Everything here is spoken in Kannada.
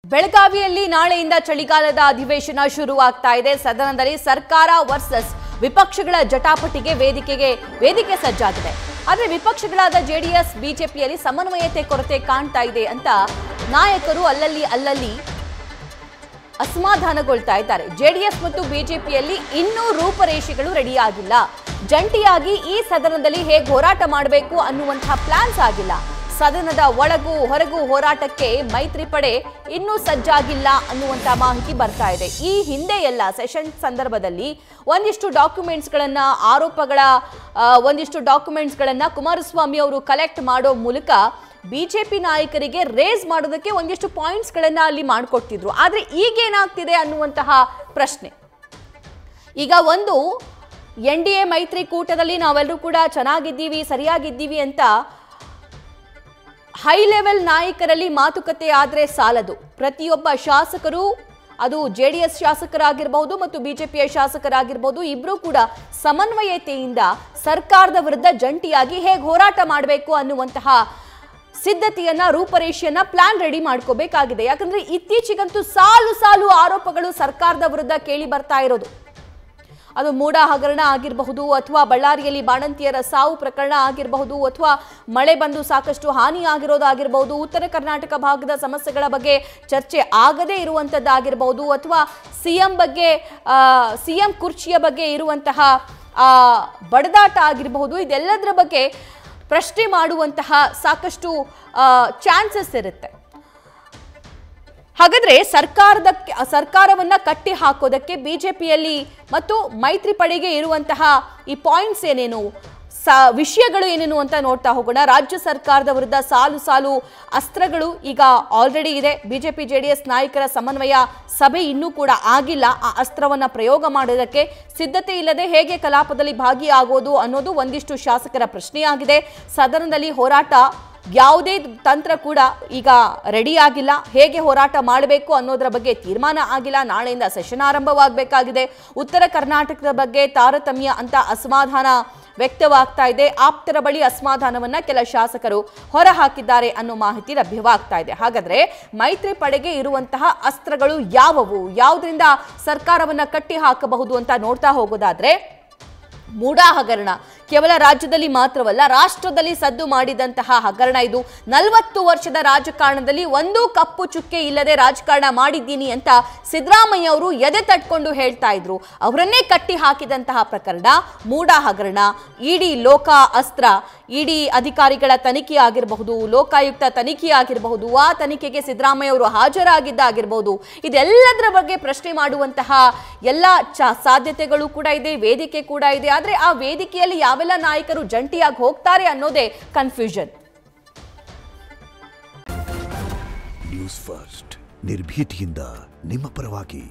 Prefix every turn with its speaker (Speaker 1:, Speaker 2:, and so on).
Speaker 1: ಬೆಳಗಾವಿಯಲ್ಲಿ ನಾಳೆಯಿಂದ ಚಳಿಗಾಲದ ಅಧಿವೇಶನ ಶುರುವಾಗ್ತಾ ಇದೆ. ಸದನದಲ್ಲಿ ಸರ್ಕಾರ ವರ್ಸಸ್ ವಿಪಕ್ಷಗಳ ಜಟಾಪಟಿಗೆ ವೇದಿಕೆ ಸಜ್ಜಾಗಿದೆ. ಆದರೆ ವಿಪಕ್ಷಗಳಾದ ಜೆಡಿಎಸ್ ಬಿಜೆಪಿಯಲ್ಲಿ ಸಮನ್ವಯತೆ ಕೊರತೆ ಕಾಣ್ತಾ ಇದೆ ಅಂತ ನಾಯಕರು ಅಲ್ಲಲ್ಲಿ ಅಸಮಾಧಾನಗೊಳ್ತಾ ಇದ್ದಾರೆ. ಜೆಡಿಎಸ್ ಮತ್ತು ಬಿಜೆಪಿಯಲ್ಲಿ ಇನ್ನೂ ರೂಪರೇಷೆಗಳು ರೆಡಿ ಆಗಿಲ್ಲ. ಜಂಟಿಯಾಗಿ ಈ ಸದನದಲ್ಲಿ ಹೇಗೆ ಹೋರಾಟ ಮಾಡಬೇಕು ಅನ್ನುವಂತಹ ಪ್ಲಾನ್ಸ್ ಆಗಿಲ್ಲ. ಸದನದ ಒಳಗೂ ಹೊರಗೂ ಹೋರಾಟಕ್ಕೆ ಮೈತ್ರಿ ಪಡೆ ಇನ್ನೂ ಸಜ್ಜಾಗಿಲ್ಲ ಅನ್ನುವಂಥ ಮಾಹಿತಿ ಬರ್ತಾ ಇದೆ. ಈ ಹಿಂದೆ ಎಲ್ಲ ಸೆಷನ್ ಸಂದರ್ಭದಲ್ಲಿ ಒಂದಿಷ್ಟು ಡಾಕ್ಯುಮೆಂಟ್ಸ್ಗಳನ್ನ ಕುಮಾರಸ್ವಾಮಿ ಅವರು ಕಲೆಕ್ಟ್ ಮಾಡೋ ಮೂಲಕ ಬಿಜೆಪಿ ನಾಯಕರಿಗೆ ರೇಸ್ ಮಾಡೋದಕ್ಕೆ ಒಂದಿಷ್ಟು ಪಾಯಿಂಟ್ಸ್ಗಳನ್ನ ಅಲ್ಲಿ ಮಾಡಿಕೊಟ್ಟಿದ್ರು. ಆದರೆ ಈಗೇನಾಗ್ತಿದೆ ಅನ್ನುವಂತಹ ಪ್ರಶ್ನೆ. ಈಗ ಒಂದು NDA ಮೈತ್ರಿಕೂಟದಲ್ಲಿ ನಾವೆಲ್ಲರೂ ಕೂಡ ಚೆನ್ನಾಗಿದ್ದೀವಿ, ಸರಿಯಾಗಿದ್ದೀವಿ ಅಂತ ಹೈ ಲೆವೆಲ್ ನಾಯಕರಲ್ಲಿ ಮಾತುಕತೆ ಆದರೆ ಸಾಲದು. ಪ್ರತಿಯೊಬ್ಬ ಶಾಸಕರು, ಅದು JDS ಶಾಸಕರಾಗಿರಬಹುದು ಮತ್ತು ಬಿಜೆಪಿಯ ಶಾಸಕರಾಗಿರಬಹುದು, ಇಬ್ಬರೂ ಕೂಡ ಸಮನ್ವಯತೆಯಿಂದ ಸರ್ಕಾರದ ವಿರುದ್ಧ ಜಂಟಿಯಾಗಿ ಹೇಗೆ ಹೋರಾಟ ಮಾಡಬೇಕು ಅನ್ನುವಂತಹ ಸಿದ್ಧತೆಯನ್ನ, ರೂಪರೇಷೆಯನ್ನ, ಪ್ಲಾನ್ ರೆಡಿ ಮಾಡ್ಕೋಬೇಕಾಗಿದೆ. ಯಾಕಂದ್ರೆ ಇತ್ತೀಚೆಗಂತೂ ಸಾಲು ಆರೋಪಗಳು ಸರ್ಕಾರದ ವಿರುದ್ಧ ಕೇಳಿ ಬರ್ತಾ ಇರೋದು. ಅದು ಮೂಡ ಹಗರಣ ಆಗಿರಬಹುದು, ಅಥವಾ ಬಳ್ಳಾರಿಯಲ್ಲಿ ಬಾಣಂತಿಯರ ಸಾವು ಪ್ರಕರಣ ಆಗಿರಬಹುದು, ಅಥವಾ ಮಳೆ ಬಂದು ಸಾಕಷ್ಟು ಹಾನಿ ಆಗಿರೋದಾಗಿರಬಹುದು, ಉತ್ತರ ಕರ್ನಾಟಕ ಭಾಗದ ಸಮಸ್ಯೆಗಳ ಬಗ್ಗೆ ಚರ್ಚೆ ಆಗದೇ ಇರುವಂಥದ್ದಾಗಿರಬಹುದು, ಅಥವಾ ಸಿಎಂ ಕುರ್ಚಿಯ ಬಗ್ಗೆ ಇರುವಂತಹ ಬಡದಾಟ ಆಗಿರಬಹುದು. ಇದೆಲ್ಲದರ ಬಗ್ಗೆ ಪ್ರಶ್ನೆ ಮಾಡುವಂತಹ ಸಾಕಷ್ಟು ಚಾನ್ಸಸ್ ಇರುತ್ತೆ. ಹಾಗಾದ್ರೆ ಸರ್ಕಾರವನ್ನ ಕಟ್ಟಿ ಹಾಕೋದಕ್ಕೆ ಬಿಜೆಪಿಯಲ್ಲಿ ಮತ್ತು ಮೈತ್ರಿ ಪಡೆಗೆ ಇರುವಂತಹ ಈ ಪಾಯಿಂಟ್ಸ್ ಏನೇನು, ವಿಷಯಗಳು ಏನೇನು ಅಂತ ನೋಡ್ತಾ ಹೋಗೋಣ. ರಾಜ್ಯ ಸರ್ಕಾರದ ವಿರುದ್ಧ ಸಾಲು ಅಸ್ತ್ರಗಳು ಈಗ ಆಲ್ರೆಡಿ ಇದೆ. ಬಿಜೆಪಿ JDS ನಾಯಕರ ಸಮನ್ವಯ ಸಭೆ ಇನ್ನೂ ಕೂಡ ಆಗಿಲ್ಲ. ಆ ಅಸ್ತ್ರವನ್ನ ಪ್ರಯೋಗ ಮಾಡೋದಕ್ಕೆ ಸಿದ್ಧತೆ ಇಲ್ಲದೆ ಹೇಗೆ ಕಲಾಪದಲ್ಲಿ ಭಾಗಿಯಾಗೋದು ಅನ್ನೋದು ಒಂದಿಷ್ಟು ಶಾಸಕರ ಪ್ರಶ್ನೆಯಾಗಿದೆ. ಸದನದಲ್ಲಿ ಹೋರಾಟ ಯಾವುದೇ ತಂತ್ರ ಕೂಡ ಈಗ ರೆಡಿ ಆಗಿಲ್ಲ. ಹೇಗೆ ಹೋರಾಟ ಮಾಡಬೇಕು ಅನ್ನೋದರ ಬಗ್ಗೆ ತೀರ್ಮಾನ ಆಗಿಲ್ಲ. ನಾಳೆಯಿಂದ ಸೆಷನ್ ಆರಂಭವಾಗಬೇಕಾಗಿದೆ. ಉತ್ತರ ಕರ್ನಾಟಕದ ಬಗ್ಗೆ ತಾರತಮ್ಯ ಅಂತ ಅಸಮಾಧಾನ ವ್ಯಕ್ತವಾಗ್ತಾ ಇದೆ. ಆಪ್ತರ ಬಳಿ ಅಸಮಾಧಾನವನ್ನ ಕೆಲ ಶಾಸಕರು ಹೊರಹಾಕಿದ್ದಾರೆ ಅನ್ನೋ ಮಾಹಿತಿ ಲಭ್ಯವಾಗ್ತಾ ಇದೆ. ಹಾಗಾದ್ರೆ ಮೈತ್ರಿ ಪಡೆಗೆ ಇರುವಂತಹ ಅಸ್ತ್ರಗಳು ಯಾವುವು, ಯಾವುದರಿಂದ ಸರ್ಕಾರವನ್ನ ಕಟ್ಟಿ ಹಾಕಬಹುದು ಅಂತ ನೋಡ್ತಾ ಹೋಗೋದಾದ್ರೆ, ಮೂಡ ಹಗರಣ ಕೇವಲ ರಾಜ್ಯದಲ್ಲಿ ಮಾತ್ರವಲ್ಲ, ರಾಷ್ಟ್ರದಲ್ಲಿ ಸದ್ದು ಮಾಡಿದಂತಹ ಹಗರಣ ಇದು. 40 ವರ್ಷದ ರಾಜಕಾರಣದಲ್ಲಿ ಒಂದು ಕಪ್ಪು ಚುಕ್ಕೆ ಇಲ್ಲದೆ ರಾಜಕಾರಣ ಮಾಡಿದ್ದೀನಿ ಅಂತ ಸಿದ್ದರಾಮಯ್ಯ ಅವರು ಎದೆ ತಟ್ಕೊಂಡು ಹೇಳ್ತಾ ಇದ್ರು. ಅವರನ್ನೇ ಕಟ್ಟಿ ಹಾಕಿದಂತಹ ಪ್ರಕರಣ ಮೂಡ ಹಗರಣ. ಇಡಿ ಲೋಕ ಅಸ್ತ್ರ, ಇಡಿ ಅಧಿಕಾರಿಗಳ ತನಿಖೆ ಆಗಿರಬಹುದು, ಲೋಕಾಯುಕ್ತ ತನಿಖೆ ಆಗಿರಬಹುದು, ಆ ತನಿಖೆಗೆ ಸಿದ್ದರಾಮಯ್ಯ ಅವರು ಹಾಜರಾಗಿದ್ದಾಗಿರಬಹುದು. ಇದೆಲ್ಲದರ ಬಗ್ಗೆ ಪ್ರಶ್ನೆ ಮಾಡುವಂತಹ ಎಲ್ಲ ಸಾಧ್ಯತೆಗಳು ಕೂಡ ಇದೆ, ವೇದಿಕೆ ಕೂಡ ಇದೆ. ಆದ್ರೆ ಆ ವೇದಿಕೆಯಲ್ಲಿ ಯಾವೆಲ್ಲ ನಾಯಕರು ಜಂಟಿಯಾಗಿ ಹೋಗ್ತಾರೆ ಅನ್ನೋದೇ ಕನ್ಫ್ಯೂಷನ್.
Speaker 2: ನ್ಯೂಸ್ ಫಸ್ಟ್, ನಿರ್ಭೀತಿಯಿಂದ ನಿಮ್ಮ ಪರವಾಗಿ.